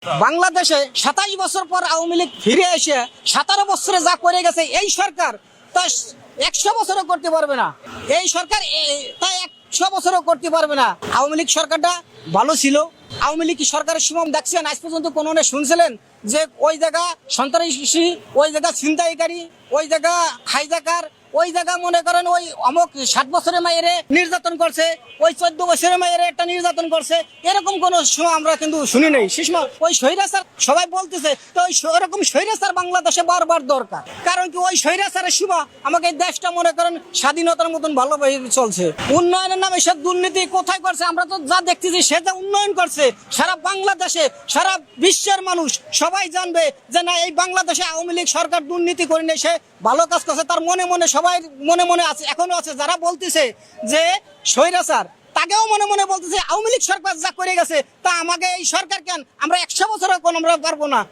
বাংলাদেশে 27 বছর পর আওয়ামী লীগ ফিরে এসে 17 বছরে যা করে গেছে এই সরকার তা 100 বছরও করতে পারবে না। এই সরকার তা 100 বছরও করতে পারবে না। আওয়ামী লীগ সরকারটা ভালো ছিল। আওয়ামী লীগ সরকারের সময় দেখছেন আজ পর্যন্ত কোনো শুনছিলেন যে ওই জায়গা সন্ত্রাসী, ওই জায়গা ছিনতাইকারী, ওই জায়গা খাইজাকার, ওই জায়গা মনে করেন ওই অমুক 60 বছরের মায়েরে নির্যাতন করছে, ওই 14 বছরের মায়েরে একটা নির্যাতন করছে, এরকম কোন সময় আমরা কিন্তু শুনি নাই। সে সময় ওই স্বৈরাচার সবাই বলতেছে, তো ওই ওরকম স্বৈরাচার বাংলাদেশে বারবার দরকার। কারণ কি ওই স্বৈরাচারের সময় আমাকে এই দেশটা মনে করেন স্বাধীনতার মতন ভালোভাবে চলছে। উন্নয়নের নামে সে দুর্নীতি কোথায় করছে আমরা তো যা দেখতেছি, সে যা উন্নয়ন করছে সারা বাংলাদেশে, সারা বিশ্বের মানুষ সবাই জানবে যে না, এই বাংলাদেশে আওয়ামী লীগ সরকার দুর্নীতি করে নেই, সে ভালো কাজ করছে। তার মনে মনে সবাই মনে মনে আছে, এখনো আছে যারা বলতেছে যে স্বৈরাচার, তাকেও মনে মনে বলতেছে আওয়ামী লীগ সরকার যা করে গেছে তা আমাকে এই সরকার কেন, আমরা 100 বছর এখন আমরা পারবো না।